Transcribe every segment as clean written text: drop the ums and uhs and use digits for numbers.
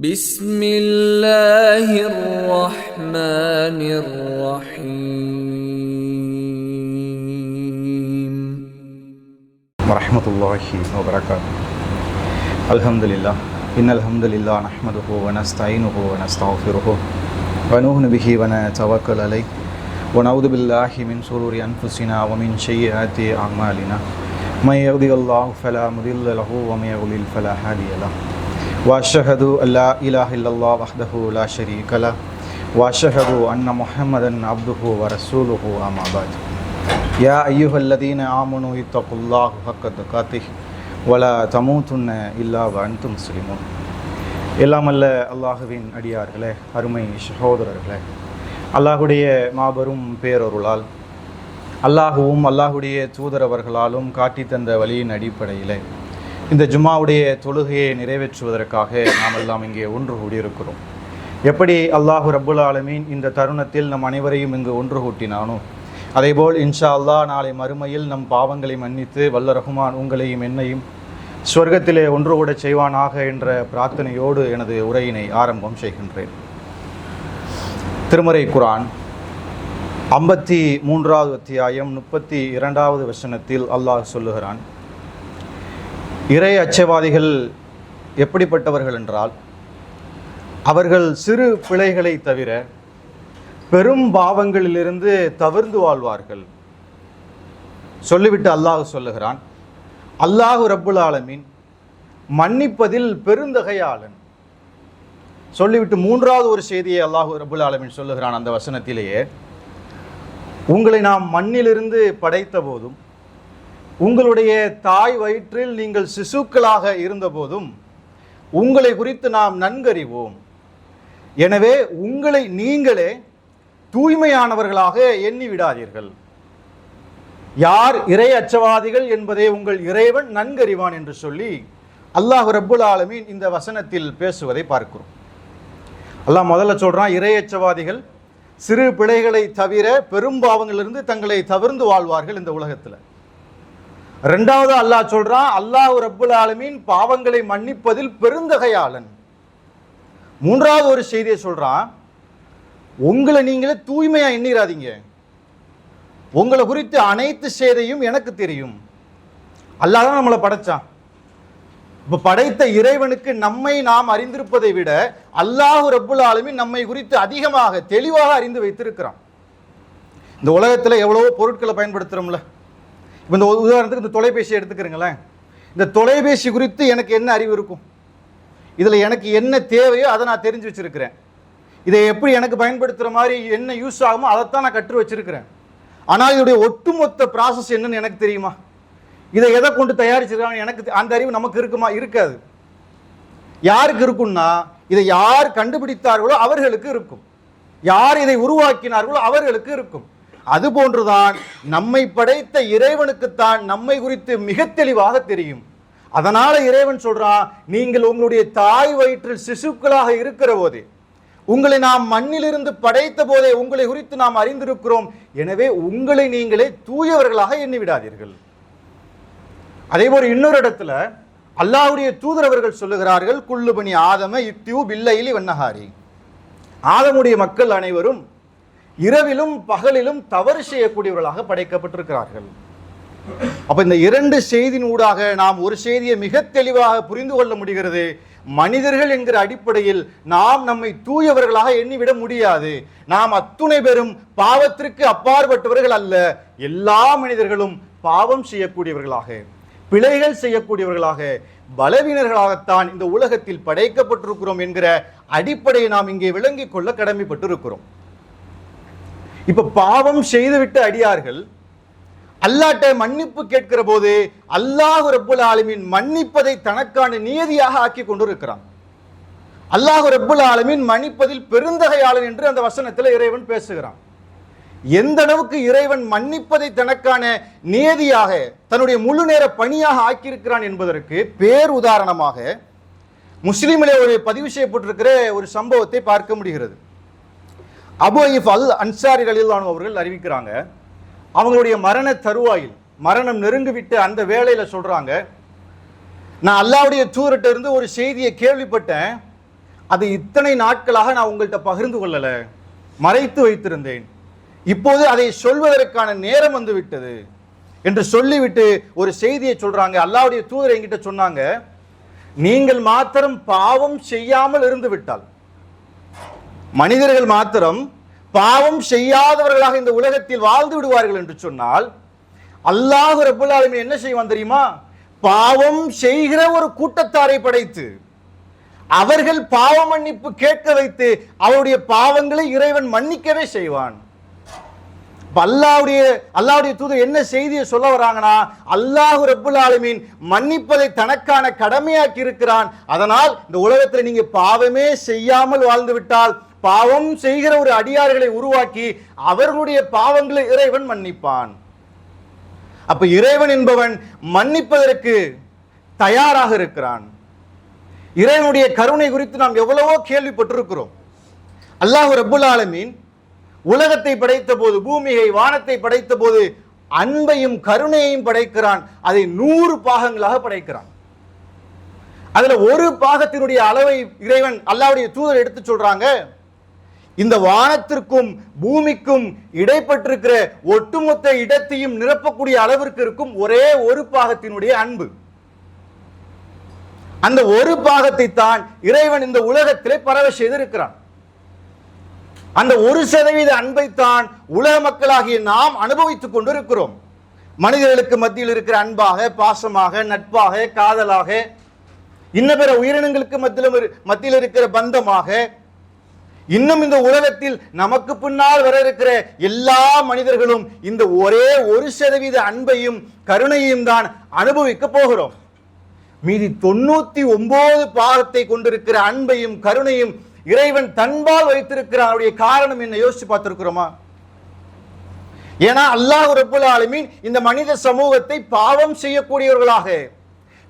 بسم الله الرحمن الرحيم ورحمة الله وبركاته. الحمد لله إن الحمد لله نحمده ونستعينه ونستغفره ونؤمن به ونتوكل عليه ونعوذ بالله من شرور أنفسنا ومن سيئات أعمالنا من يهده الله فلا مضل له ومن يضلل فلا هادي له وأشهد أن لا إله إلا الله وحده لا شريك له وأشهد أن محمدا عبده ورسوله أما بعد يا أيها الذين آمنوا اتقوا الله حق تقاته ولا تموتن إلا وأنتم مسلمون. எல்லாம் அல்ல அல்லாஹுவின் அடியார்களே, அருமை சகோதரர்களே, அல்லாஹுடைய மாபெரும் பேரருளால் அல்லாஹுவும் அல்லாஹுடைய தூதரவர்களாலும் காட்டி தந்த வழியின் அடிப்படையில் இந்த ஜும்மாவுடைய தொழுகையை நிறைவேற்றுவதற்காக நாம் எல்லாம் இங்கே ஒன்று கூடியிருக்கிறோம். எப்படி அல்லாஹு ரப்புல் ஆலமீன் இந்த தருணத்தில் நம் அனைவரையும் இங்கு ஒன்று கூட்டினானோ, அதேபோல் இன்ஷா அல்லாஹ் நாளை மறுமையில் நம் பாவங்களை மன்னித்து வல்ல ரஹ்மான் உங்களையும் என்னையும் சொர்க்கத்திலே ஒன்று கூட செய்வானாக என்ற பிரார்த்தனையோடு எனது உரையினை ஆரம்பம் செய்கின்றேன். திருமறை குர்ஆன் 53வது அத்தியாயம் 32வது வசனத்தில் அல்லாஹ் சொல்லுகிறான், இறை அச்சவாதிகள் எப்படிப்பட்டவர்கள் என்றால், அவர்கள் சிறு பிழைகளை தவிர பெரும் பாவங்களிலிருந்து தவிர்ந்து வாழ்வார்கள். சொல்லிவிட்டு அல்லாஹ் சொல்லுகிறான், அல்லாஹு ரப்புல் ஆலமீன் மன்னிப்பதில் பெருந்தகையாளன். சொல்லிவிட்டு மூன்றாவது ஒரு செய்தியை அல்லாஹு ரப்புல் ஆலமீன் சொல்லுகிறான் அந்த வசனத்திலேயே, உங்களை நாம் மண்ணிலிருந்து படைத்த போதும் உங்களுடைய தாய் வயிற்றில் நீங்கள் சிசுக்களாக இருந்தபோதும் உங்களை குறித்து நாம் நன்கறிவோம். எனவே உங்களை நீங்களே தூய்மையானவர்களாக எண்ணி விடாதீர்கள். யார் இறை அச்சவாதிகள் என்பதை உங்கள் இறைவன் நன்கறிவான் என்று சொல்லி அல்லாஹ் ரப்புல் ஆலமீன் இந்த வசனத்தில் பேசுவதை பார்க்கிறோம். அல்லாஹ் முதல்ல சொல்றான், இறை அச்சவாதிகள் சிறு பிழைகளை தவிர பெரும்பாவங்களிலிருந்து தங்களை தவிர்ந்து வாழ்வார்கள் இந்த உலகத்தில். ரெண்டாவது அல்லாஹ் சொல்றான், அல்லாஹ் ரப்புல் ஆலமீன் பாவங்களை மன்னிப்பதில் பெருந்தகையாளன். மூன்றாவது ஒரு செய்தியை சொல்றான், உங்களை நீங்களே தூய்மையா எண்ணிராதீங்க. உங்களை குறித்து அனைத்து செய்தியும் எனக்கு தெரியும். அல்லாஹ் தான் நம்மளை படைச்சான். இப்ப படைத்த இறைவனுக்கு நம்மை நாம் அறிந்திருப்பதை விட அல்லாஹ் ரப்புல் ஆலமீன் நம்மை குறித்து அதிகமாக தெளிவாக அறிந்து வைத்திருக்கிறான். இந்த உலகத்தில் எவ்வளவோ பொருட்களை பயன்படுத்துறோம்ல. இப்போ இந்த உதாரணத்துக்கு இந்த தொலைபேசி எடுத்துக்கிறீங்களேன். இந்த தொலைபேசி குறித்து எனக்கு என்ன அறிவு இருக்கும்? இதில் எனக்கு என்ன தேவையோ அதை நான் தெரிஞ்சு வச்சிருக்கிறேன். இதை எப்படி எனக்கு பயன்படுத்துகிற மாதிரி என்ன யூஸ் ஆகுமோ அதைத்தான் நான் கற்று வச்சிருக்கிறேன். ஆனால் இதோடைய ஒட்டுமொத்த ப்ராசஸ் என்னன்னு எனக்கு தெரியுமா? இதை எதை கொண்டு தயாரிச்சிருக்காங்க எனக்கு அந்த அறிவு நமக்கு இருக்குமா? இருக்காது. யாருக்கு இருக்கும்னா, இதை யார் கண்டுபிடித்தார்களோ அவர்களுக்கு இருக்கும். யார் இதை உருவாக்கினார்களோ அவர்களுக்கு இருக்கும். அதுபோன்றுதான் நம்மை படைத்த இறைவனுக்குத்தான் நம்மை குறித்து மிக தெளிவாக தெரியும். அதனால இறைவன் சொல்றான், நீங்கள் உங்களுடைய தாய் வயிற்றில் சிசுக்களாக இருக்கிற போதே, உங்களை நாம் மண்ணிலிருந்து படைத்த போதே உங்களை குறித்து நாம் அறிந்திருக்கிறோம். எனவே உங்களை நீங்களே தூயவர்களாக எண்ணி விடாதீர்கள். அதேபோல் இன்னொரு இடத்துல அல்லாஹ்வுடைய தூதரவர்கள் சொல்லுகிறார்கள், குல்லு பனி ஆதம யுக்தியு பில்லைலி வன்னஹாரி, ஆதமுடைய மக்கள் அனைவரும் இரவிலும் பகலிலும் தவறு செய்யக்கூடியவர்களாக படைக்கப்பட்டிருக்கிறார்கள். அப்ப இந்த இரண்டு செய்தியின் ஊடாக நாம் ஒரு செய்தியை மிக தெளிவாக புரிந்து கொள்ள முடிகிறது. மனிதர்கள் என்கிற அடிப்படையில் நாம் நம்மை தூயவர்களாக எண்ணிவிட முடியாது. நாம் அத்துணை பேரும் பாவத்திற்கு அப்பாற்பட்டவர்கள் அல்ல. எல்லா மனிதர்களும் பாவம் செய்யக்கூடியவர்களாக, பிழைகள் செய்யக்கூடியவர்களாக, பலவீனர்களாகத்தான் இந்த உலகத்தில் படைக்கப்பட்டிருக்கிறோம் என்கிற அடிப்படையை நாம் இங்கே விளங்கிக் கொள்ள கடமைப்பட்டிருக்கிறோம். இப்ப பாவம் செய்துவிட்ட அடியார்கள் அல்லாஹ்ட்ட மன்னிப்பு கேட்கிற போது அல்லாஹ் ரப்புல் ஆலமீன் மன்னிப்பதை தனக்கான நியதியாக ஆக்கி கொண்டிருக்கிறான். அல்லாஹ் ரப்புல் ஆலமீன் மன்னிப்பதில் பெருந்தகையாளன் என்று அந்த வசனத்தில் இறைவன் பேசுகிறான். எந்த அளவுக்கு இறைவன் மன்னிப்பதை தனக்கான நியதியாக தன்னுடைய முழு நேர பணியாக ஆக்கியிருக்கிறான் என்பதற்கு பேர் உதாரணமாக முஸ்லிமிலே ஒரு பதிவு செய்யப்பட்டிருக்கிற ஒரு சம்பவத்தை பார்க்க முடிகிறது. அபு அய்யூப் அல் அன்சாரி ரலியல்லாஹு அவர்கள் அறிவிக்கிறாங்க, அவங்களுடைய மரண தருவாயில், மரணம் நெருங்கிவிட்டு அந்த வேளையில சொல்றாங்க, நான் அல்லாஹ்வுடைய தூதர்கிட்ட இருந்து ஒரு செய்தியை கேள்விப்பட்டேன். அது இத்தனை நாட்களாக நான் உங்கள்கிட்ட பகிர்ந்து கொள்ளல, மறைத்து வைத்திருந்தேன். இப்போது அதை சொல்வதற்கான நேரம் வந்து விட்டது என்று சொல்லிவிட்டு ஒரு செய்தியை சொல்றாங்க. அல்லாஹ்வுடைய தூதர் என்கிட்ட சொன்னாங்க, நீங்கள் மாத்திரம் பாவம் செய்யாமல் இருந்து விட்டால், மனிதர்கள் மாத்திரம் பாவம் செய்யாதவர்களாக இந்த உலகத்தில் வாழ்ந்து விடுவார்கள் என்று சொன்னால், அல்லாஹ் ரப்பல் ஆலமீன் என்ன செய்வான் தெரியுமா? பாவம் செய்கிற ஒரு கூட்டத்தாரை படைத்து அவர்கள் பாவ மன்னிப்பு கேட்க வைத்து அவருடைய பாவங்களை இறைவன் மன்னிக்கவே செய்வான். அல்லாஹ்வுடைய தூதர் என்ன செய்தியை சொல்ல வராங்கன்னா, அல்லாஹ் ரப்பல் ஆலமீன் மன்னிப்பதை தனக்கான கடமையாக்கி இருக்கிறான். அதனால் இந்த உலகத்தில் நீங்க பாவமே செய்யாமல் வாழ்ந்து விட்டால், பாவம் செய்கிற ஒரு அடியார்களை உருவாக்கி அவர்களுடைய பாவங்களை இறைவன் மன்னிப்பான். அப்ப இறைவன் என்பவன் மன்னிப்பதற்கு தயாராக இருக்கிறான். இறைவனுடைய கருணை குறித்து நாம் எவ்வளவோ கேள்விப்பட்டிருக்கிறோம். அல்லாஹ் ரப்பல் ஆலமீன் உலகத்தை படைத்த போது, பூமியை வானத்தை படைத்த போது அன்பையும் கருணையையும் படைக்கிறான். அதை 100 பாகங்களாக படைக்கிறான். அதுல ஒரு பாகத்தினுடைய அளவை இறைவன் அல்லாஹ்வுடைய தூதர் எடுத்து சொல்றாங்க, இந்த வானத்திற்கும் பூமிக்கும் இடைப்பட்டிருக்கிற ஒட்டுமொத்த இடத்தையும் நிரப்பக்கூடிய அளவிற்கு இருக்கும் ஒரே ஒரு பாகத்தினுடைய அன்பு. அந்த ஒரு பாகத்தை தான் இறைவன் இந்த உலகத்திலே பரவ செய்திருக்கிறான். அந்த 1% அன்பைத்தான் உலக மக்களாகிய நாம் அனுபவித்துக் கொண்டிருக்கிறோம். மனிதர்களுக்கு மத்தியில் இருக்கிற அன்பாக, பாசமாக, நட்பாக, காதலாக, இன்ன பிற உயிரினங்களுக்கு மத்தியில் இருக்கிற பந்தமாக, இன்னும் இந்த உலகத்தில் நமக்கு பின்னால் வர இருக்கிற எல்லா மனிதர்களும் இந்த ஒரே 1% அன்பையும் கருணையும் தான் அனுபவிக்க போகிறோம். மீதி 99 பாகத்தை கொண்டிருக்கிற அன்பையும் கருணையும் இறைவன் தன்பால் வைத்திருக்கிறான். காரணம் என்ன யோசிச்சு பார்த்திருக்கிறோமா? ஏன்னா அல்லாஹ் ரப்பல் ஆலமீன் இந்த மனித சமூகத்தை பாவம் செய்யக்கூடியவர்களாக,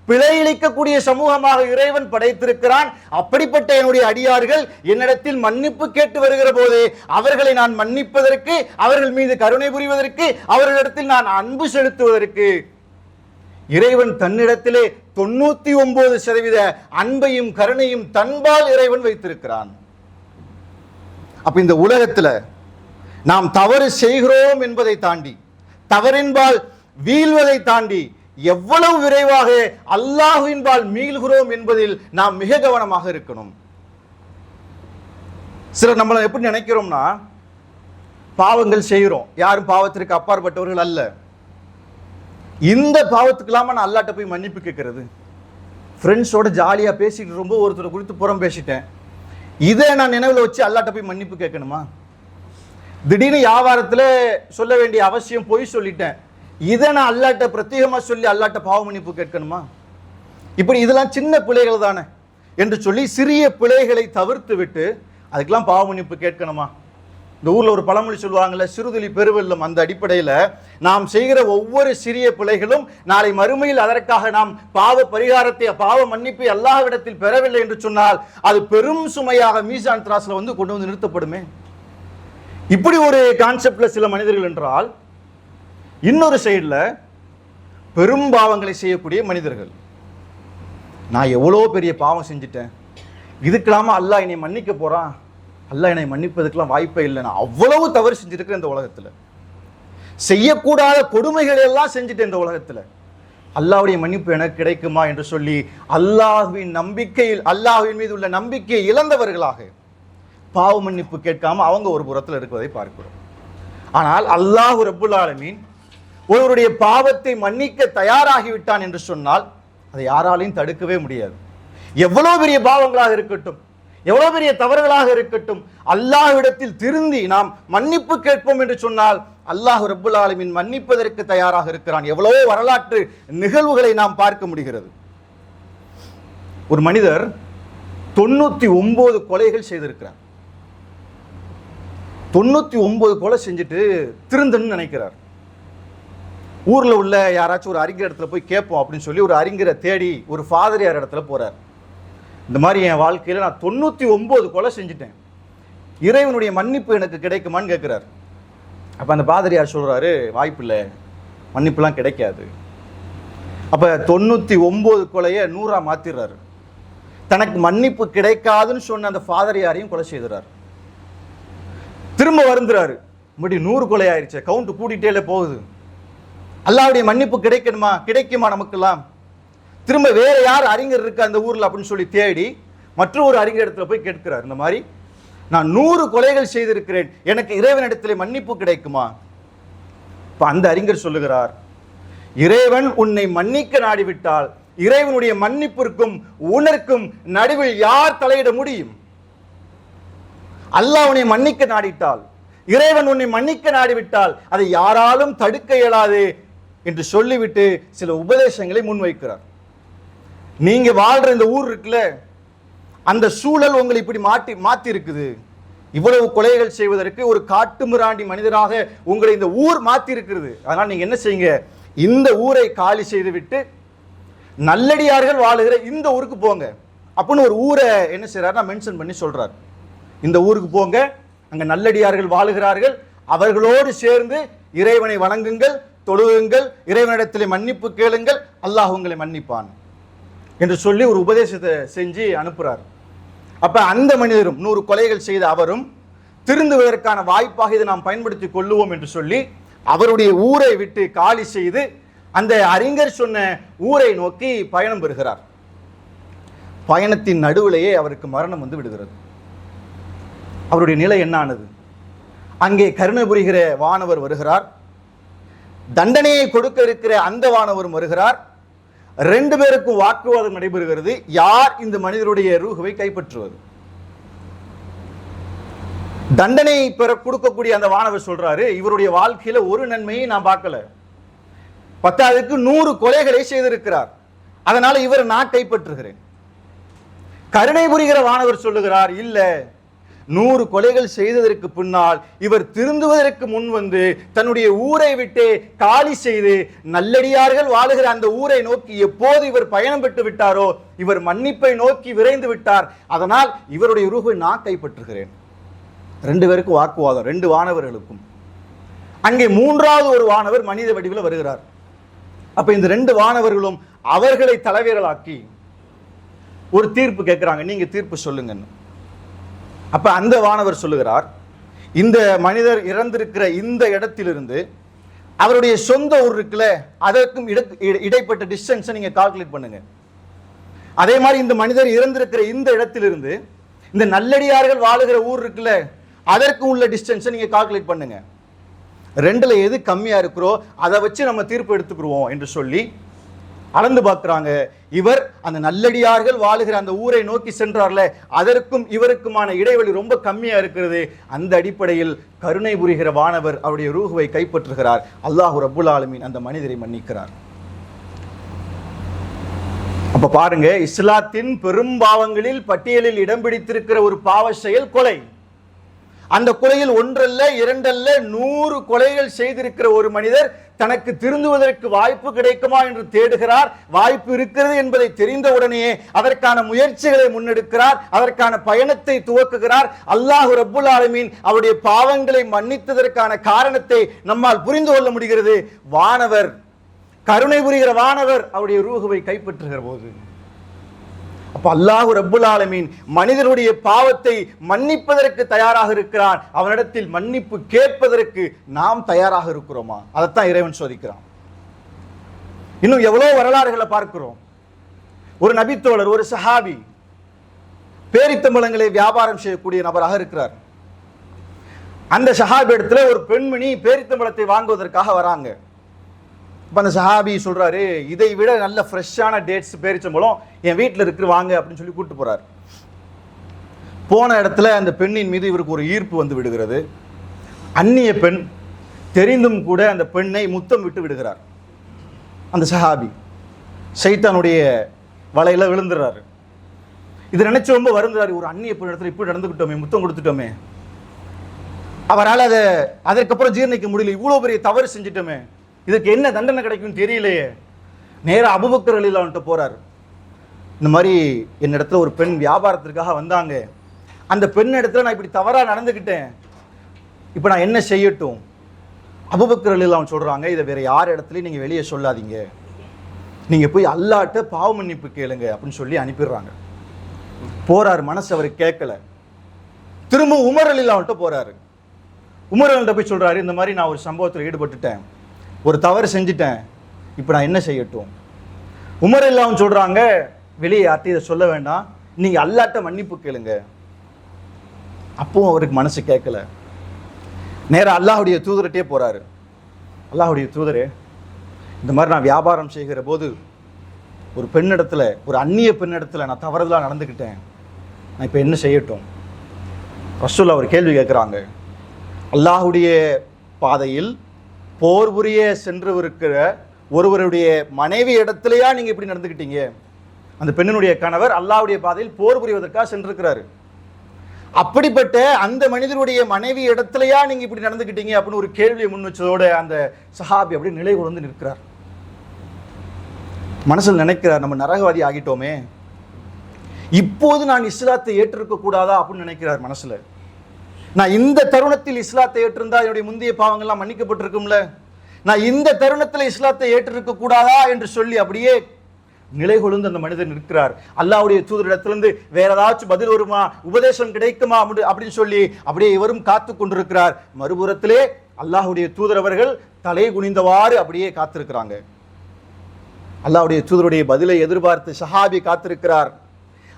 பிழையிழைக்கக்கூடிய சமூகமாக இறைவன் படைத்திருக்கிறான். அப்படிப்பட்ட என்னுடைய அடியார்கள் என்னிடத்தில் மன்னிப்பு கேட்டு வருகிற போது அவர்களை நான் மன்னிப்பதற்கு, அவர்கள் மீது கருணை புரிவதற்கு, அவர்களிடத்தில் நான் அன்பு செலுத்துவதற்கு இறைவன் தன்னிடத்திலே 99% அன்பையும் கருணையும் தன்பால் இறைவன் வைத்திருக்கிறான். அப்ப இந்த உலகத்துல நாம் தவறு செய்கிறோம் என்பதை தாண்டி, தவறின்பால் வீழ்வதை தாண்டி எவ்வளவு விரைவாக அல்லாஹ்வின்பால் மீள்கிறோம் என்பதில் நாம் மிக கவனமாக இருக்கணும். சிலர் நம்மளை எப்படி நினைக்கிறோம்னா, பாவங்கள் செய்கிறோம், யாரும் பாவத்திற்கு அப்பாற்பட்டவர்கள் அல்ல. இந்த பாவத்துக்கெல்லாம நான் அல்லாட்ட போய் மன்னிப்பு கேட்கறது? ஃப்ரெண்ட்ஸோட ஜாலியா பேசிட்டு ரொம்ப ஒருத்தரை குறித்து புறம் பேசிட்டேன், இதை நான் நினைவில் வச்சு அல்லாட்ட போய் மன்னிப்பு கேட்கணுமா? திடீர்னு வியாபாரத்துல சொல்ல வேண்டிய அவசியம் போய் சொல்லிட்டேன், இதை நான் அல்லாட்ட பிரத்யேகமா சொல்லி அல்லாட்ட பாவ மன்னிப்பு கேட்கணுமா? இப்படி இதெல்லாம் சின்ன பிழைகள் தானே என்று சொல்லி சிறிய பிழைகளை தவிர்த்து விட்டு அதுக்கெல்லாம் பாவ மன்னிப்பு கேட்கணுமா? இந்த ஊர்ல ஒரு பழமொழி சொல்லுவாங்கல்ல, சிறுதுளி பெருவெல்லம். அந்த அடிப்படையில் நாம் செய்கிற ஒவ்வொரு சிறிய பிழைகளும் நாளை மறுமையில் அதற்காக நாம் பாவ பரிகாரத்தை, பாவ மன்னிப்பை அல்லாஹ்விடத்தில் பெறவில்லை என்று சொன்னால் அது பெரும் சுமையாக மீசான் திராஸ்ல வந்து கொண்டு வந்து நிறுத்தப்படுமே. இப்படி ஒரு கான்செப்ட்ல சில மனிதர்கள் என்றால், இன்னொரு சைடுல பெரும் பாவங்களை செய்யக்கூடிய மனிதர்கள், நான் எவ்வளோ பெரிய பாவம் செஞ்சுட்டேன், இதுக்கெல்லாமா அல்லாஹ் என்னை மன்னிக்க போறான், அல்லாஹ் என்னை மன்னிப்பதுக்கெல்லாம் வாய்ப்பே இல்லை, நான் அவ்வளவு தவறு செஞ்சிருக்கிறேன் இந்த உலகத்தில், செய்யக்கூடாத கொடுமைகளை எல்லாம் செஞ்சுட்டேன் இந்த உலகத்தில், அல்லாஹ்வுடைய மன்னிப்பு எனக்கு கிடைக்குமா என்று சொல்லி அல்லாஹ்வின் நம்பிக்கையில், அல்லாஹ்வின் மீது உள்ள நம்பிக்கையை இழந்தவர்களாக பாவ மன்னிப்பு கேட்காம அவங்க ஒரு புறத்தில் இருக்கிறதை பார்க்கிறோம். ஆனால் அல்லாஹ் ரப்புல் ஆலமீன் ஒருவருடைய பாவத்தை மன்னிக்க தயாராகிவிட்டான் என்று சொன்னால் அதை யாராலையும் தடுக்கவே முடியாது. எவ்வளவு பெரிய பாவங்களாக இருக்கட்டும், எவ்வளவு பெரிய தவறுகளாக இருக்கட்டும், அல்லாஹ்விடத்தில் திருந்தி நாம் மன்னிப்பு கேட்போம் என்று சொன்னால் அல்லாஹ் ரப்புல் ஆலமீன் மன்னிப்பதற்கு தயாராக இருக்கிறான். எவ்வளவோ வரலாற்று நிகழ்வுகளை நாம் பார்க்க முடிகிறது. ஒரு மனிதர் 99 கொலைகள் செய்திருக்கிறார். 99 கொலை செஞ்சுட்டு திருந்தன்னு நினைக்கிறார். ஊர்ல உள்ள யாராச்சும் ஒரு அறிஞர் இடத்துல போய் கேட்போம் அப்படின்னு சொல்லி ஒரு அறிஞரை தேடி ஒரு ஃபாதரியார் இடத்துல போறார். இந்த மாதிரி என் வாழ்க்கையில் நான் 99 கொலை செஞ்சுட்டேன், இறைவனுடைய மன்னிப்பு எனக்கு கிடைக்குமான்னு கேட்குறார். அப்போ அந்த பாதிரியார் சொல்கிறாரு, வாய்ப்பில்லை, மன்னிப்புலாம் கிடைக்காது. அப்போ 99 கொலையை 100ஆக மாற்றிடுறாரு. தனக்கு மன்னிப்பு கிடைக்காதுன்னு சொன்ன அந்த ஃபாதரையாரையும் கொலை செய்துறார். திரும்ப வருந்துறாரு, இப்படி 100 கொலை ஆயிடுச்சு, கவுண்ட் கூட்டிட்டே போகுது, அல்லாஹ்வுடைய மன்னிப்பு கிடைக்குமா நமக்கெல்லாம்? திரும்ப வேற யார் அறிஞர் இருக்கு அந்த ஊர்ல அப்படின்னு சொல்லி தேடி மற்றொரு அறிஞர் இடத்துல போய் கேட்கிறார், இந்த மாதிரி நான் 100 கொலைகள் செய்திருக்கிறேன், எனக்கு இறைவனிடத்திலே மன்னிப்பு கிடைக்குமா? இப்ப அந்த அறிஞர் சொல்லுகிறார், இறைவன் உன்னை மன்னிக்க நாடிவிட்டால் இறைவனுடைய மன்னிப்பிற்கும் உனக்கும் நடுவில் யார் தலையிட முடியும்? அல்லாஹ் உன்னை மன்னிக்க நாடிட்டால், இறைவன் உன்னை மன்னிக்க நாடிவிட்டால் அதை யாராலும் தடுக்க இயலாது என்று சொல்லிவிட்டு சில உபதேசங்களை முன்வைக்கிறார். நீங்க வாழ்ற இந்த ஊர் இருக்குல்ல, அந்த சூழல் உங்களை இப்படி மாத்தி இருக்குது. இவ்வளவு கொலைகள் செய்வதற்கு ஒரு காட்டுமிராண்டி மனிதராக உங்களை இந்த ஊர் மாத்தி இருக்கிறது. அதனால் நீங்க என்ன செய்யுங்க, இந்த ஊரை காலி செய்து விட்டு நல்லடியார்கள் வாழுகிற இந்த ஊருக்கு போங்க அப்படின்னு ஒரு ஊரை என்ன செய்யறாருன்னா மென்ஷன் பண்ணி சொல்றார். இந்த ஊருக்கு போங்க, அங்க நல்லடியார்கள் வாழுகிறார்கள், அவர்களோடு சேர்ந்து இறைவனை வணங்குங்கள், தொழுகுங்கள், இறைவனிடத்திலே மன்னிப்பு கேளுங்கள், அல்லாஹ் உங்களை மன்னிப்பான் என்று சொல்லி ஒரு உபதேசத்தை செஞ்சு அனுப்புறார். அப்ப அந்த மனிதரும் 100 கொலைகள் செய்த அவரும் திருந்துவதற்கான வாய்ப்பாக இதை நாம் பயன்படுத்திக் கொள்ளுவோம் என்று சொல்லி அவருடைய ஊரை விட்டு காலி செய்து அந்த அறிஞர் சொன்ன ஊரை நோக்கி பயணம் பெறுகிறார். பயணத்தின் நடுவிலேயே அவருக்கு மரணம் வந்து விடுகிறது. அவருடைய நிலை என்ன ஆனது? அங்கே கருணை புரிகிற வானவர் வருகிறார், தண்டனையை கொடுக்க இருக்கிற அந்த வானவரும் வருகிறார். 2 பேருக்கும் வாக்குவாதம் நடைபெறுகிறது, யார் இந்த மனிதருடைய ரூஹுவை கைப்பற்றுவது. தண்டனை பெற கொடுக்கக்கூடிய அந்த வானவர் சொல்றாரு, இவருடைய வாழ்க்கையில ஒரு நன்மையை நான் பார்க்கல, 10க்கு 100 கொலைகளை செய்திருக்கிறார், அதனால இவர் நான் கைப்பற்றுகிறேன். கருணை புரிகிற வானவர் சொல்லுகிறார், இல்ல, 100 கொலைகள் செய்ததற்கு பின்னால் இவர் திருந்துவதற்கு முன் வந்து தன்னுடைய ஊரை விட்டு காலி செய்து நல்லடியார்கள் வாழுகிற அந்த ஊரை நோக்கி எப்போது இவர் பயணம் பெற்று விட்டாரோ இவர் மன்னிப்பை நோக்கி விரைந்து விட்டார், அதனால் இவருடைய ரூஹை நான் கைப்பற்றுகிறேன். 2 பேருக்கும் வாக்குவாதம், 2 வானவர்களுக்கும். அங்கே 3வது ஒரு வானவர் மனித வடிவில் வருகிறார். அப்ப இந்த 2 வானவர்களும் அவர்களை தலைவர்களாக்கி ஒரு தீர்ப்பு கேட்கிறாங்க, நீங்க தீர்ப்பு சொல்லுங்கன்னு. அப்ப அந்த வானவர் சொல்லுகிறார், இந்த மனிதர் இறந்திருக்கிற இந்த இடத்திலிருந்து அவருடைய சொந்த ஊர் இருக்குல்ல, அதற்கும் இடைப்பட்ட டிஸ்டன்ஸை நீங்க கால்குலேட் பண்ணுங்க. அதே மாதிரி இந்த மனிதர் இறந்திருக்கிற இந்த இடத்திலிருந்து இந்த நல்லடியார்கள் வாழுகிற ஊர் இருக்குல்ல, அதற்கும் உள்ள டிஸ்டன்ஸை நீங்க கால்குலேட் பண்ணுங்க. 2ல எது கம்மியா இருக்கிறோ அதை வச்சு நம்ம தீர்ப்பு எடுத்துக்கிறோம் என்று சொல்லி அளந்து பார்க்கிறாங்க. இவர் அந்த நல்லடியார்கள் வாழுகிற அந்த ஊரை நோக்கி சென்றார்ல, அதற்கும் இவருக்குமான இடைவெளி ரொம்ப கம்மியா இருக்கிறது. அந்த அடிப்படையில் கருணை புரிகிற வானவர் அவருடைய ரூஹுவை கைப்பற்றுகிறார். அல்லாஹ் ரப்புல் ஆலமீன் அந்த மனிதரை மன்னிக்கிறார். அப்ப பாருங்க, இஸ்லாத்தின் பெரும் பாவங்களில் பட்டியலில் இடம் பிடித்திருக்கிற ஒரு பாவ செயல் கொலை. அந்த கொலையில் 1 அல்ல 2 அல்ல 100 கொலைகள் செய்திருக்கிற ஒரு மனிதர் தனக்கு திருந்துவதற்கு வாய்ப்பு கிடைக்குமா என்று தேடுகிறார். வாய்ப்பு இருக்கிறது என்பதை தெரிந்த உடனேயே அதற்கான முயற்சிகளை முன்னெடுக்கிறார், அதற்கான பயணத்தை துவக்குகிறார். அல்லாஹ் ரப்புல் ஆலமீன் அவருடைய பாவங்களை மன்னித்ததற்கான காரணத்தை நம்மால் புரிந்து கொள்ள முடிகிறது. வானவர், கருணை புரிகிற வானவர் அவருடைய ரூஹுவை கைப்பற்றுகிற போது, அப்ப அல்லாஹ் ரப்புல் ஆலமீன் மனிதனுடைய பாவத்தை மன்னிப்பதற்கு தயாராக இருக்கிறான். அவனிடத்தில் மன்னிப்பு கேட்பதற்கு நாம் தயாராக இருக்கிறோமா? அதைத்தான் இறைவன் சோதிக்கிறான். இன்னும் எவ்வளவு வரலாறுகளை பார்க்கிறோம். ஒரு நபித்தோழர், ஒரு சஹாபி, பேரித்தம்பழங்களை வியாபாரம் செய்யக்கூடிய நபராக இருக்கிறார். அந்த சஹாபி இடத்துல ஒரு பெண்மணி பேரித்தம்பழத்தை வாங்குவதற்காக வராங்க. இப்போ அந்த சஹாபி சொல்றாரு, இதை விட நல்ல ஃப்ரெஷ்ஷான டேட்ஸ் பேரிச்சம்பழம் என் வீட்டில் இருக்கிற வாங்க அப்படின்னு சொல்லி கூப்பிட்டு போறாரு. போன இடத்துல அந்த பெண்ணின் மீது இவருக்கு ஒரு ஈர்ப்பு வந்து விடுகிறது. அந்நிய பெண், தெரிந்தும் கூட அந்த பெண்ணை முத்தம் விட்டு விடுகிறார். அந்த சஹாபி ஷைத்தானுடைய வலையில விழுந்துறாரு. இது நினைச்சு ரொம்ப வருந்துறாரு, ஒரு அந்நிய பெண் இடத்துல இப்படி நடந்துக்கிட்டோமே, முத்தம் கொடுத்துட்டோமே, அவரால் அதற்கப்புறம் ஜீர்ணிக்க முடியல, இவ்வளவு பெரிய தவறு செஞ்சிட்டோமே, இதுக்கு என்ன தண்டனை கிடைக்கும் தெரியலையே. நேரா அபூபக்கர் ரலியல்லாஹு அன்ஹு போறார். இந்த மாதிரி என்னிடத்துல ஒரு பெண் வியாபாரத்திற்காக வந்தாங்க, அந்த பெண் இடத்துல நான் இப்படி தவறா நடந்துக்கிட்டேன், இப்போ நான் என்ன செய்யட்டும்? அபூபக்கர் ரலியல்லாஹு அன்ஹு சொல்றாங்க, இதை வேற யார் இடத்துலையும் நீங்க வெளியே சொல்லாதீங்க, நீங்க போய் அல்லாஹ்ட்ட பாவ மன்னிப்பு கேளுங்க அப்படின்னு சொல்லி அனுப்பிடுறாங்க. போறாரு, மனசு அவர் கேட்கல. திரும்ப உமர் ரலியல்லாஹு அன்ஹு போறாரு. உமர் ரலியல்லாஹு போய் சொல்றாரு, இந்த மாதிரி நான் ஒரு சம்பவத்தில் ஈடுபட்டுட்டேன், ஒரு தவறு செஞ்சுட்டேன், இப்போ நான் என்ன செய்யட்டும்? உமர் ரலியல்லாஹு அன்ஹு சொல்றாங்க, வெளியே யார்ட்டையும் இதை சொல்ல வேண்டாம், நீங்க அல்லாஹ்ட்ட மன்னிப்பு கேளுங்க. அப்பவும் அவருக்கு மனசு கேட்கல. நேரா அல்லாஹ்வுடைய தூதர்கிட்டே போறாரு. அல்லாஹ்வுடைய தூதரே, இந்த மாதிரி நான் வியாபாரம் செய்கிற போது ஒரு பெண்ணிடத்துல, ஒரு அந்நிய பெண்ணிடத்துல நான் தவறுதலாக நடந்துக்கிட்டேன், நான் இப்போ என்ன செய்யட்டும்? ரசூல் அவர் கேள்வி கேட்குறாங்க. அல்லாஹ்வுடைய பாதையில் போர் புரிய சென்று இருக்கிற ஒருவருடைய மனைவி இடத்துலையா நீங்கள் இப்படி நடந்துக்கிட்டீங்க? அந்த பெண்ணினுடைய கணவர் அல்லாஹ்வுடைய பாதையில் போர் புரிவதற்காக சென்றிருக்கிறாரு. அப்படிப்பட்ட அந்த மனிதனுடைய மனைவி இடத்துலையா நீங்கள் இப்படி நடந்துக்கிட்டீங்க அப்படின்னு ஒரு கேள்வியை முன் வச்சதோட அந்த சஹாபி அப்படி நிலை கொண்டு நிற்கிறார். மனசில் நினைக்கிறார், நம்ம நரகவாதி ஆகிட்டோமே, இப்போது நான் இஸ்லாத்தை ஏற்றிருக்க கூடாதா அப்படின்னு நினைக்கிறார் மனசுல. நான் இந்த தருணத்தில் இஸ்லாத்தை ஏற்றிருந்தா என்னுடைய முந்தைய பாவங்கள்லாம் மன்னிக்கப்பட்டிருக்கும்ல, நான் இந்த தருணத்தில் இஸ்லாத்தை ஏற்றிருக்க கூடாதா என்று சொல்லி அப்படியே நிலை கொழுந்து அந்த மனிதன் இருக்கிறார். அல்லாஹ்வுடைய தூதரிடத்திலிருந்து வேற ஏதாச்சும் பதில் வருமா, உபதேசம் கிடைக்குமா அப்படின்னு சொல்லி அப்படியே இவரும் காத்து கொண்டிருக்கிறார். மறுபுறத்திலே அல்லாஹ்வுடைய தூதர் அவர்கள் தலை குனிந்தவாறு அப்படியே காத்திருக்கிறாங்க. அல்லாஹ்வுடைய தூதருடைய பதிலை எதிர்பார்த்து சஹாபி காத்திருக்கிறார்.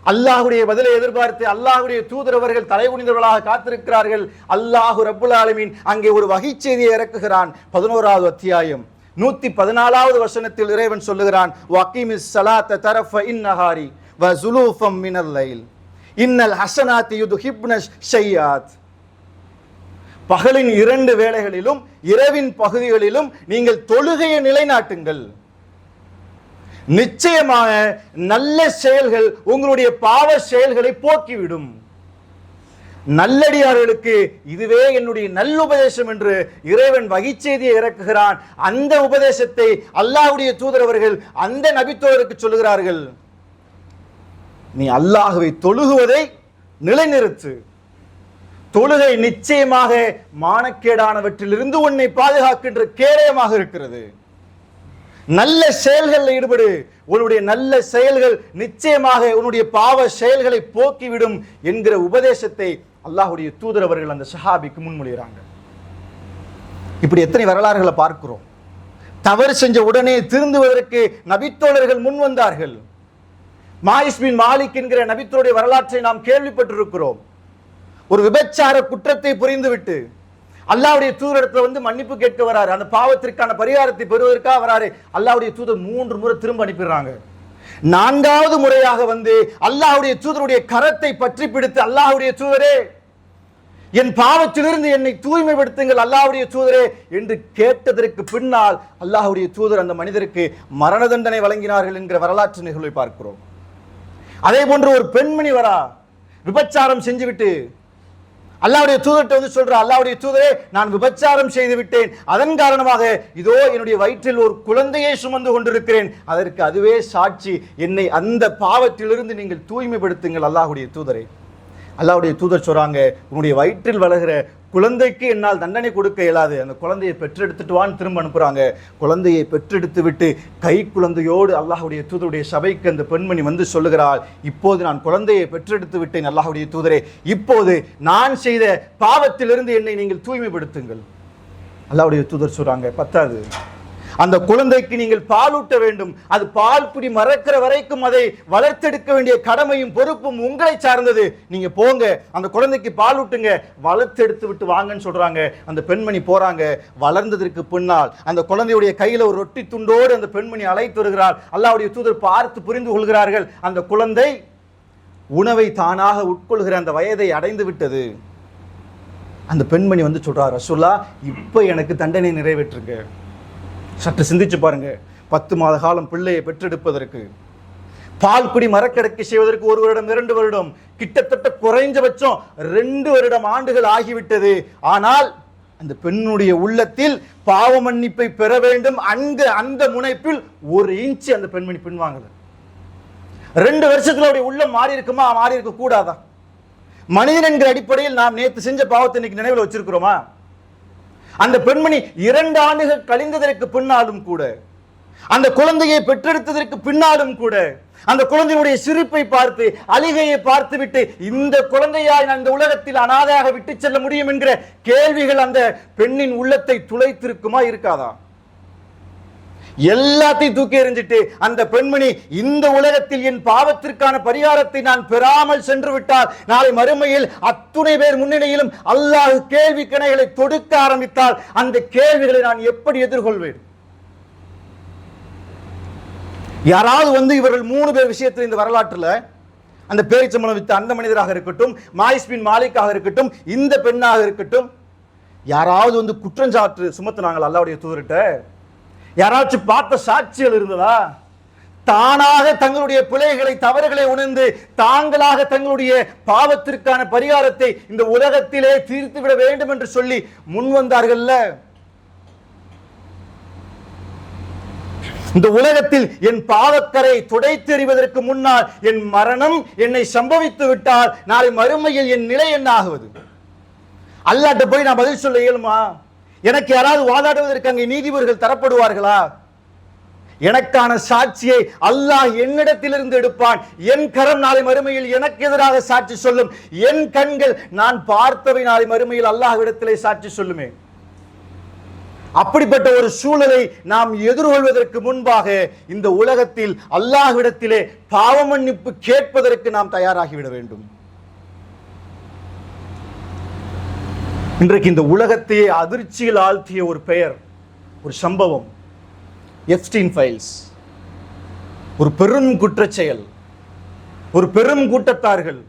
அல்லாஹ்வுடைய பதிலை எதிர்பார்த்து அல்லாஹ்வுடைய தூதர் அவர்கள் தலை குனிந்தவர்களாக காத்திருக்கிறார்கள். அல்லாஹ் ரப்புல் ஆலமீன் அங்கே ஒரு வகை செய்தியை இறக்குகிறான். 11வது அத்தியாயம் 114வது வசனத்தில் இறைவன் சொல்லுகிறான், வகீமிஸ் ஸலாத்த தரஃப இன்னஹாரி வ ஸுலூஃபம் மினல் லைல் இன்னல் ஹஸனாத்தி யுத்ஹிப்னஷ் ஷையாத். பகலின் 2 வேளைகளிலும் இரவின் பகுதிகளிலும் நீங்கள் தொழுகையை நிலைநாட்டுங்கள், நிச்சயமாக நல்ல செயல்கள் உங்களுடைய பாவ செயல்களை போக்கிவிடும். நல்லடியார்களுக்கு இதுவே என்னுடைய நல்லுபதேசம் என்று இறைவன் வகிச்செய்தியை இறக்குகிறான். அந்த உபதேசத்தை அல்லாஹ்வுடைய தூதர் அவர்கள் அந்த நபித்தோருக்கு சொல்லுகிறார்கள், நீ அல்லாஹ்வை தொழுகுவதை நிலைநிறுத்து. தொழுகை நிச்சயமாக மானக்கேடானவற்றிலிருந்து உன்னை பாதுகாக்கின்ற கேடயமாக இருக்கிறது. நல்ல செயல்களில் ஈடுபடு, உன்னுடைய நல்ல செயல்கள் நிச்சயமாக உன்னுடைய பாவ செயல்களை போக்கிவிடும் என்கிற உபதேசத்தை அல்லாஹ்வுடைய தூதர் அவர்கள் அந்த சஹாபிக்கு முன்மொழிகிறாங்க. இப்படி எத்தனை வரலாறுகளை பார்க்கிறோம். தவறு செஞ்ச உடனே திருந்துவதற்கு நபித்தோழர்கள் முன் வந்தார்கள். மாயிஸ் பின் மாலிக் என்கிற நபித்தோடைய வரலாற்றை நாம் கேள்விப்பட்டிருக்கிறோம். ஒரு விபச்சார குற்றத்தை புரிந்துவிட்டு அல்லாஹ்வுடைய தூதரிடத்துல வந்து மன்னிப்பு கேட்க வராரு, அந்த பாவத்திற்கான பரிகாரத்தை பெறுவதற்காக வராரு. அல்லாஹ்வுடைய தூதர் 3 முறை திரும்ப அனுப்பிடுறாங்க. 4வது முறையாக வந்து அல்லாஹ்வுடைய தூதருடைய கரத்தை பற்றி பிடித்து, அல்லாஹ்வுடைய தூதரே என் பாவத்திலிருந்து என்னை தூய்மைப்படுத்துங்கள் அல்லாஹ்வுடைய தூதரே என்று கேட்டதற்கு பின்னால் அல்லாஹ்வுடைய தூதர் அந்த மனிதருக்கு மரண தண்டனை வழங்கினார்கள் என்கிற வரலாற்று நிகழ்வை பார்க்கிறோம். அதே போன்று ஒரு பெண்மணி வரா, விபச்சாரம் செஞ்சுவிட்டு அல்லாஹ்வுடைய தூதர்கிட்ட வந்து சொல்ற, அல்லாஹ்வுடைய தூதரே நான் விபச்சாரம் செய்து விட்டேன், அதன் காரணமாக இதோ என்னுடைய வயிற்றில் ஒரு குழந்தையை சுமந்து கொண்டிருக்கிறேன், அதற்கு அதுவே சாட்சி, என்னை அந்த பாவத்திலிருந்து நீங்கள் தூய்மைப்படுத்துங்கள் அல்லாஹ்வுடைய தூதரே. அல்லாஹ்வுடைய தூதர் சொல்றாங்க, உன்னுடைய வயிற்றில் வளர்கிற குழந்தைக்கு என்னால் தண்டனை கொடுக்க இயலாது, அந்த குழந்தையை பெற்றெடுத்துட்டு வான்னு திரும்ப அனுப்புறாங்க. குழந்தையை பெற்றெடுத்து விட்டு கை குழந்தையோடு அல்லாஹ்வுடைய தூதருடைய சபைக்கு அந்த பெண்மணி வந்து சொல்லுகிறாள், இப்போது நான் குழந்தையை பெற்றெடுத்து விட்டேன் அல்லாஹ்வுடைய தூதரே, இப்போது நான் செய்த பாவத்திலிருந்து என்னை நீங்கள் தூய்மைப்படுத்துங்கள். அல்லாஹ்வுடைய தூதர் சொல்றாங்க, பத்தாது, அந்த குழந்தைக்கு நீங்கள் பாலூட்ட வேண்டும், அது பால் குடி மறக்கிற வரைக்கும் அதை வளர்த்தெடுக்க வேண்டிய கடமையும் பொறுப்பும் உங்களை சார்ந்தது, நீங்க போங்க அந்த குழந்தைக்கு பாலூட்டுங்க, வளர்த்தெடுத்து விட்டு வாங்கன்னு சொல்றாங்க. அந்த பெண்மணி போறாங்க. வளர்ந்ததற்கு பின்னால் அந்த குழந்தையுடைய கையில ஒரு ரொட்டி துண்டோடு அந்த பெண்மணி அழைத்து வருகிறார். அல்லாஹ்வுடைய தூதர் பார்த்து புரிந்து கொள்கிறார்கள், அந்த குழந்தை உணவை தானாக உட்கொள்கிற அந்த வயதை அடைந்து விட்டது. அந்த பெண்மணி வந்து சொல்றார், ரசூலுல்லாஹ் இப்ப எனக்கு தண்டனை நிறைவேற்றுங்க. சற்று சிந்திச்சு பாருங்க, 10 மாத காலம் பிள்ளையை பெற்றெடுப்பதற்கு, பால் குடி மரக்கடக்கை செய்வதற்கு 1 வருடம் 2 வருடம், கிட்டத்தட்ட குறைஞ்சபட்சம் 2 வருடம் ஆண்டுகள் ஆகிவிட்டது. ஆனால் அந்த பெண்ணுடைய உள்ளத்தில் பாவ மன்னிப்பை பெற வேண்டும் அந்த முனைப்பில் 1 இன்ச் அந்த பெண்மணி பின்வாங்கல. 2 வருஷத்துல அவருடைய உள்ளம் மாறி இருக்குமா, மாறி இருக்க கூடாதா? மனிதன் என்கிற அடிப்படையில் நாம் நேற்று செஞ்ச பாவத்தை இன்னைக்கு நினைவில் வச்சிருக்கிறோமா? அந்த பெண்மணி 2 ஆண்டுகள் கழிந்ததற்கு பின்னாலும் கூட அந்த குழந்தையை பெற்றெடுத்ததற்கு பின்னாலும் கூட அந்த குழந்தையுடைய சிரிப்பை பார்த்து, அழுகையை பார்த்துவிட்டு, இந்த குழந்தையாய் நான் இந்த உலகத்தில் அனாதையாக விட்டு செல்ல முடியும் என்கிற கேள்விகள் அந்த பெண்ணின் உள்ளத்தை துளைத்திருக்குமா, இருக்காதா? எல்லாத்தையும் தூக்கி எறிஞ்சிட்டு அந்த பெண்மணி, இந்த உலகத்தில் என் பாவத்திற்கான பரிகாரத்தை நான் பெறாமல் சென்று விட்டால் நாளை மறுமையில் அத்துணை பேர் முன்னிலையிலும் அல்லாஹ் கேள்வி கணைகளை தொடுக்க ஆரம்பித்தால் அந்த கேள்விகளை நான் எப்படி எதிர்கொள்வேன்? யாராவது இவர்கள் 3 பேர் விஷயத்தில் இந்த வரலாற்றில், அந்த பேரிச்சம்பளம் வித்த அந்த மனிதராக இருக்கட்டும், மாயிஸ் பின் மாலிக்காக இருக்கட்டும், இந்த பெண்ணாக இருக்கட்டும், யாராவது குற்றஞ்சாட்டு சுமத்தினாங்க அல்லாஹ்வுடைய தூதர்கிட்ட? யாராச்சும் பார்த்த சாட்சிகள் இருந்ததா? தானாக தங்களுடைய பிழைகளை, தவறுகளை உணர்ந்து தாங்களாக தங்களுடைய பாவத்திற்கான பரிகாரத்தை இந்த உலகத்திலே தீர்த்து விட வேண்டும் என்று சொல்லி முன் வந்தார்கள்ல? இந்த உலகத்தில் என் பாவக்கரை துடைத்தெறிவதற்கு முன்னால் என் மரணம் என்னை சம்பவித்து விட்டால் நாளை மறுமையில் என் நிலை என்ன ஆகுவது? அல்லாஹ்ட்ட போய் நான் பதில் சொல்ல இயலுமா? எனக்கு யாராவது வாதாடுவதற்கு அங்கே நீதிபதிகள் தரப்படுவார்களா? எனக்கான சாட்சியை அல்லாஹ் என்னிடத்திலிருந்து எடுப்பான். என் கரம் நாளை மறுமையில் எனக்கு எதிராக சாட்சி சொல்லும். என் கண்கள் நான் பார்த்தவை நாளை மறுமையில் அல்லாஹ்விடத்திலே சாட்சி சொல்லுமே. அப்படிப்பட்ட ஒரு சூழலை நாம் எதிர்கொள்வதற்கு முன்பாக இந்த உலகத்தில் அல்லாஹ்விடத்திலே பாவ மன்னிப்பு கேட்பதற்கு நாம் தயாராகிவிட வேண்டும். இன்றைக்கு இந்த உலகத்தையே அதிர்ச்சியில் ஆழ்த்திய ஒரு பெயர், ஒரு சம்பவம், எப்ஸ்டீன் ஃபைல்ஸ். ஒரு பெரும் குற்றச்செயல், ஒரு பெரும் கூட்டத்தார்கள்,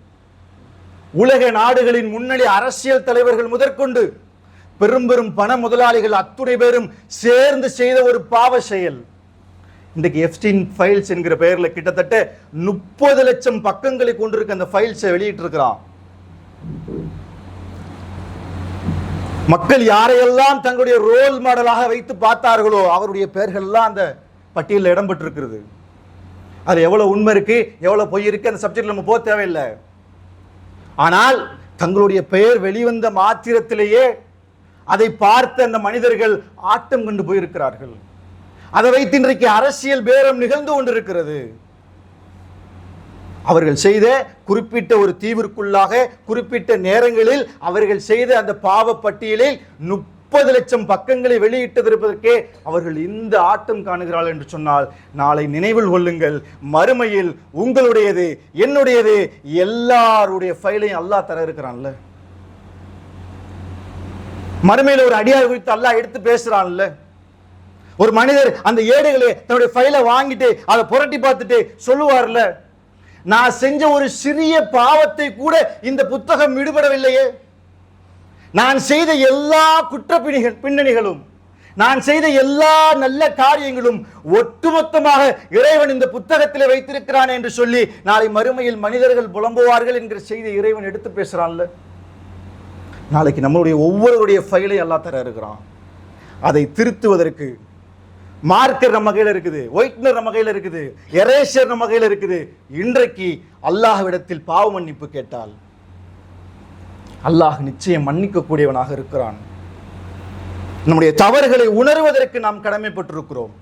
உலக நாடுகளின் முன்னணி அரசியல் தலைவர்கள் முதற்கொண்டு பெரும் பெரும் பண முதலாளிகள் அத்துணை பேரும் சேர்ந்து செய்த ஒரு பாவ செயல். இன்றைக்கு எப்ஸ்டீன் ஃபைல்ஸ் என்கிற பெயரில் கிட்டத்தட்ட 30 லட்சம் பக்கங்களை கொண்டிருக்க அந்த ஃபைல்ஸை வெளியிட்டு இருக்கிறான். மக்கள் யாரையெல்லாம் தங்களுடைய ரோல் மாடலாக வைத்து பார்த்தார்களோ அவருடைய பெயர்கள் எல்லாம் அந்த பட்டியலில் இடம்பெற்றிருக்கிறது. அது எவ்வளவு உண்மை இருக்கு, எவ்வளவு பொய் இருக்கு, அந்த சப்ஜெக்ட் நம்ம போக தேவையில்லை. ஆனால் தங்களுடைய பெயர் வெளிவந்த மாத்திரத்திலேயே அதை பார்த்த அந்த மனிதர்கள் ஆட்டம் கண்டு போயிருக்கிறார்கள். அதை வைத்து இன்றைக்கு அரசியல் பேரம் நிகழ்ந்து கொண்டிருக்கிறது. அவர்கள் செய்த குறிப்பிட்ட ஒரு தீவிற்குள்ளாக குறிப்பிட்ட நேரங்களில் அவர்கள் செய்த அந்த பாவ பட்டியலில் 30 லட்சம் பக்கங்களை வெளியிட்டிருப்பதற்கே அவர்கள் இந்த ஆட்டம் காணுகிறார்கள் என்று சொன்னால், நாளை நினைவில் கொள்ளுங்கள், மறுமையில் உங்களுடையது என்னுடையது எல்லாருடைய ஃபைலையும் அல்லாஹ் தர இருக்கிறான்ல. மறுமையில் ஒரு அடியார் குறித்து அல்லாஹ் எடுத்து பேசுறான்ல. ஒரு மனிதர் அந்த ஏடுகளை தன்னுடைய ஃபைலை வாங்கிட்டு அதை புரட்டி பார்த்துட்டு சொல்லுவார்ல, நான் செஞ்ச ஒரு சிறிய பாவத்தை கூட இந்த புத்தகம் விடுபடவில்லையே. நான் செய்த எல்லா குற்ற பின்னணிகளும், நான் செய்த எல்லா நல்ல காரியங்களும் ஒட்டுமொத்தமாக இறைவன் இந்த புத்தகத்தில் வைத்திருக்கிறான் என்று சொல்லி நாளை மறுமையில் மனிதர்கள் புலம்புவார்கள் என்கிற செய்தி இறைவன் எடுத்து பேசுறான்ல. நாளைக்கு நம்மளுடைய ஒவ்வொருடைய ஃபைலை அல்லாஹ் தர இருக்கிறான். அதை திருத்துவதற்கு மார்க்கர் நம்ம கையில் இருக்குது, ஒயிட்னர் நம்ம கையில் இருக்குது, எரேசர் நம்ம கையில் இருக்குது. இன்றைக்கு அல்லாஹ்விடத்தில் பாவ மன்னிப்பு கேட்டால் அல்லாஹ் நிச்சயம் மன்னிக்கக்கூடியவனாக இருக்கிறான். நம்முடைய தவறுகளை உணர்வதற்கு நாம் கடமைப்பட்டிருக்கிறோம்.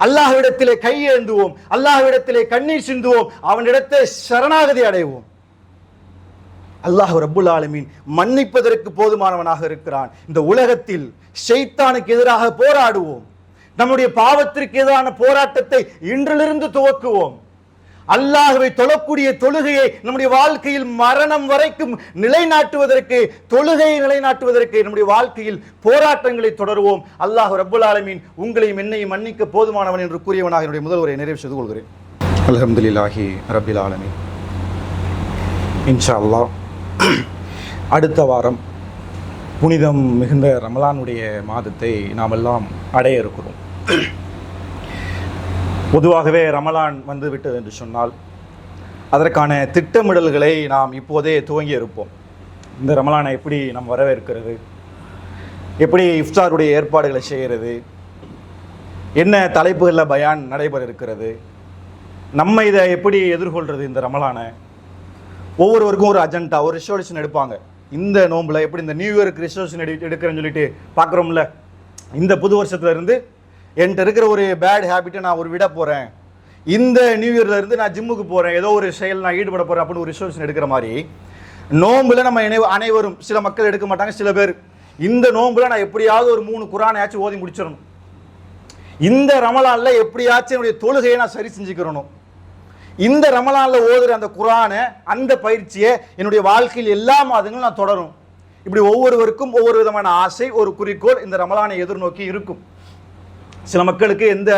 அல்லாஹ்விடத்திலே கையேந்துவோம், அல்லாஹ்விடத்திலே கண்ணீர் சிந்துவோம், அவனிடத்தை சரணாகதி அடைவோம். அல்லாஹ் ரப்புல் ஆலமீன் மன்னிப்பதற்கு போதுமானவனாக இருக்கிறான். இந்த உலகத்தில் ஷைத்தானுக்கு எதிராக போராடுவோம். நம்முடைய பாவத்திற்கு எதிரான போராட்டத்தை இன்றிலிருந்து துவக்குவோம். அல்லாஹ்வை தொழக்கூடிய தொழுகையை நம்முடைய வாழ்க்கையில் மரணம் வரைக்கும் நிலைநாட்டுவதற்கு, தொழுகையை நிலைநாட்டுவதற்கு நம்முடைய வாழ்க்கையில் போராட்டங்களை தொடருவோம். அல்லாஹ் ரப்புல் ஆலமீன் உங்களையும் என்னையும் மன்னிக்க போதுமானவன் என்று கூறியவனாக என்னுடைய முதல் உரையை நிறைவு செய்து கொள்கிறேன். அல்ஹம்துலில்லாஹி ரப்பில் ஆலமீன். இன்ஷா அல்லாஹ் அடுத்த வாரம் புனிதம் மிகுந்த ரமலானுடைய மாதத்தை நாம் எல்லாம் அடைய இருக்கிறோம். பொதுவாகவே ரமலான் வந்து விட்டது என்று சொன்னால் அதற்கான திட்டமிடல்களை நாம் இப்போதே துவங்கி இருப்போம். இந்த ரமலானை எப்படி நாம் வரவேற்கிறது, எப்படி இஃப்தாருடைய ஏற்பாடுகளை செய்கிறது, என்ன தலைப்புகளில் பயான் நடைபெற இருக்கிறது, நம்ம இதை எப்படி எதிர்கொள்கிறது, இந்த ரமலானை ஒவ்வொருவருக்கும் ஒரு அஜெண்டா, ஒரு ரிசல்யூஷன் எடுப்பாங்க. இந்த நோம்பில் எப்படி இந்த நியூ இயருக்கு ரிசல்யூஷன் எடுக்கிறேன்னு சொல்லிட்டு பார்க்குறோம்ல. இந்த புது வருஷத்துல இருந்து என்கிட்ட இருக்கிற ஒரு பேட் ஹேபிட்டை நான் ஒரு விட போகிறேன், இந்த நியூ இயர்ல இருந்து நான் ஜிம்முக்கு போகிறேன், ஏதோ ஒரு செயல் நான் ஈடுபட போகிறேன் அப்படின்னு ஒரு ரிசல்யூஷன் எடுக்கிற மாதிரி நோம்பில் நம்ம அனைவரும், சில மக்கள் எடுக்க மாட்டாங்க, சில பேர் இந்த நோம்பில் நான் எப்படியாவது ஒரு 3 குர்ஆனையாச்சும் ஓதி முடிச்சிடணும், இந்த ரமலான்ல எப்படியாச்சும் என்னுடைய தொழுகையை நான் சரி செஞ்சுக்கிறணும், இந்த ரமலான்ல ஓதுற அந்த குர்ஆனை, அந்த பயிற்சியை என்னுடைய வாழ்க்கையில் எல்லா மாதங்களும் நான் தொடரும். இப்படி ஒவ்வொருவருக்கும் ஒவ்வொரு விதமான ஆசை, ஒரு குறிக்கோள் இந்த ரமலானை எதிர்நோக்கி இருக்கும். சில மக்களுக்கு எந்த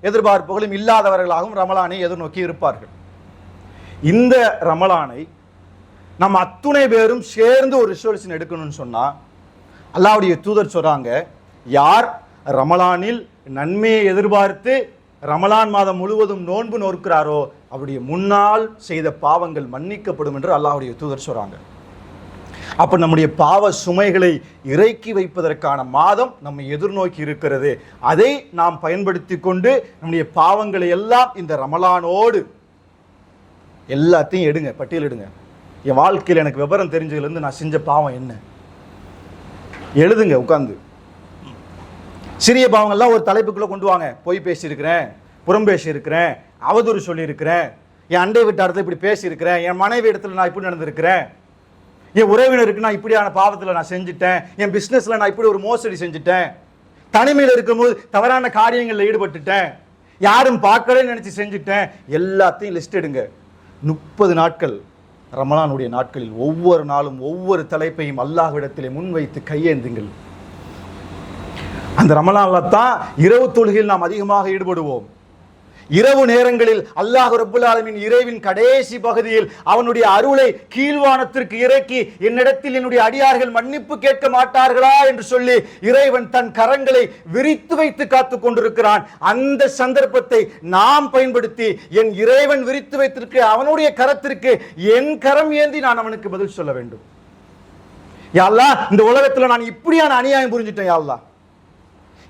எதிர்பார்ப்புகளும் இல்லாதவர்களாகவும் ரமலானை எதிர்நோக்கி இருப்பார்கள். இந்த ரமலானை நம்ம அத்துணை பேரும் சேர்ந்து ஒரு ரிசல்யூஷன் எடுக்கணும்னு சொன்னா அல்லாஹ்வுடைய தூதர் சொல்றாங்க, யார் ரமலானில் நன்மையை எதிர்பார்த்து ரமலான் மாதம் முழுவதும் நோன்பு நோக்கிறாரோ அவருடைய முன்னால் செய்த பாவங்கள் மன்னிக்கப்படும் என்று அல்லாஹ்வுடைய தூதர் சொல்றாங்க. அப்ப நம்முடைய பாவ சுமைகளை இறக்கி வைப்பதற்கான மாதம் நம்ம எதிர்நோக்கி இருக்கிறது. அதை நாம் பயன்படுத்தி கொண்டு நம்முடைய பாவங்களை எல்லாம் இந்த ரமலானோடு எல்லாத்தையும் எடுங்க, பட்டியலிடுங்க. என் வாழ்க்கையில் எனக்கு விவரம் தெரிஞ்சதுலேருந்து நான் செஞ்ச பாவம் என்ன எழுதுங்க உட்கார்ந்து. சிறிய பாவங்கள்லாம் ஒரு தலைப்புக்குள்ள கொண்டு வாங்க. பொய் பேசியிருக்கிறேன், புறம் பேசியிருக்கிறேன், அவதூறு சொல்லியிருக்கிறேன், என் அண்டை வீட்டாரத்தில் இப்படி பேசியிருக்கிறேன், என் மனைவி இடத்துல நான் இப்படி நடந்திருக்கிறேன், என் உறவினருக்கு நான் இப்படியான பாவத்தில் நான் செஞ்சுட்டேன், என் பிஸ்னஸில் நான் இப்படி ஒரு மோசடி செஞ்சுட்டேன், தனிமையில் இருக்கும்போது தவறான காரியங்களில் ஈடுபட்டுட்டேன், யாரும் பார்க்கலன்னு நினச்சி செஞ்சுட்டேன், எல்லாத்தையும் லிஸ்ட் எடுங்க. 30 நாட்கள் ரமலானுடைய நாட்களில் ஒவ்வொரு நாளும் ஒவ்வொரு தலைப்பையும் அல்லாஹ்விடத்திலே முன்வைத்து கையேந்துங்கள். அந்த ரமலான்ல தான் இரவு தொழுகையில் நாம் அதிகமாக ஈடுபடுவோம். இரவு நேரங்களில் அல்லாஹ் ரப்புல் ஆலமீன் இறைவின் கடைசி பகுதியில் அவனுடைய அருளை கீழ்வானத்திற்கு இறக்கி என்னிடத்தில் என்னுடைய அடியார்கள் மன்னிப்பு கேட்க மாட்டார்களா என்று சொல்லி இறைவன் தன் கரங்களை விரித்து வைத்து காத்து கொண்டிருக்கிறான். அந்த சந்தர்ப்பத்தை நாம் பயன்படுத்தி என் இறைவன் விரித்து வைத்திருக்க அவனுடைய கரத்திற்கு என் கரம் ஏந்தி நான் அவனுக்கு பதில் சொல்ல வேண்டும். யா அல்லாஹ், இந்த உலகத்தில் நான் இப்படியான அநியாயம் புரிஞ்சிட்டேன். யா அல்லாஹ்,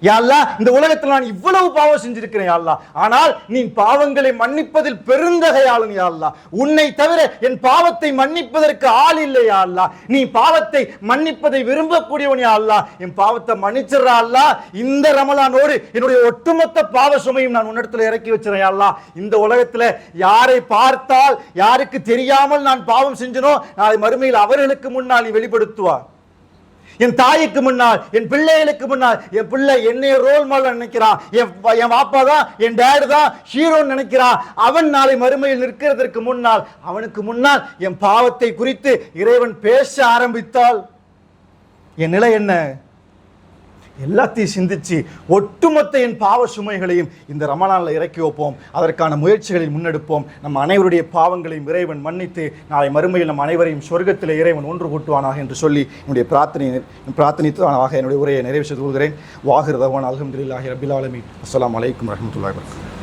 யா அல்லாஹ், இந்த உலகத்தில் நான் இவ்வளவு பாவம் செஞ்சிருக்கிறேன். யா அல்லாஹ், ஆனால் நீ பாவங்களை மன்னிப்பதில் பெருந்தகையாளன். யா அல்லாஹ், உன்னை தவிர என் பாவத்தை மன்னிப்பதற்கு ஆள் இல்லை. யா அல்லாஹ், நீ பாவத்தை மன்னிப்பதை விரும்பக்கூடியவன். யா அல்லாஹ், என் பாவத்தை மன்னிச்சிடறா அல்லாஹ். இந்த ரமலானோடு என்னுடைய ஒட்டுமொத்த பாவ சுமையும் நான் உன்னிடத்தில் இறக்கி வச்சிடறேன். யா அல்லாஹ், இந்த உலகத்தில் யாரை பார்த்தால் யாருக்கு தெரியாமல் நான் பாவம் செஞ்சனோ நாளை மறுமையில் அவர்களுக்கு முன்னால் நீ வெளிப்படுத்துவா. என் தாய்க்கு முன்னால், என் பிள்ளைகளுக்கு முன்னால், என் பிள்ளை என்னை ரோல் மாடல் நினைக்கிறான், என் வாப்பா தான், என் டேடு தான் ஹீரோன்னு நினைக்கிறான். அவன் நாளை மறுமையில் நிற்கிறதற்கு முன்னால், அவனுக்கு முன்னால் என் பாவத்தை குறித்து இறைவன் பேச ஆரம்பித்தால் என் நிலை என்ன? எல்லாத்தையும் சிந்திச்சு ஒட்டுமொத்த என் பாவ சுமைகளையும் இந்த ரமலான்ல இறக்கி வைப்போம். அதற்கான முயற்சிகளில் முன்னெடுப்போம். நம்ம அனைவருடைய பாவங்களையும் இறைவன் மன்னித்து நாளை மறுமையில் நம் அனைவரையும் சொர்க்கத்தில் இறைவன் ஒன்று கூட்டுவானாக என்று சொல்லி என்னுடைய பிரார்த்தனைத்தாக என்னுடைய உரையை நிறைவு செய்து கொள்கிறேன். வாஹிர் தவான் அல்ஹம்துலில்லாஹி ரப்பில் ஆலமீன். அஸ்ஸலாமு அலைக்கும் வரஹ்மத்துல்லாஹி வபரகாத்துஹு.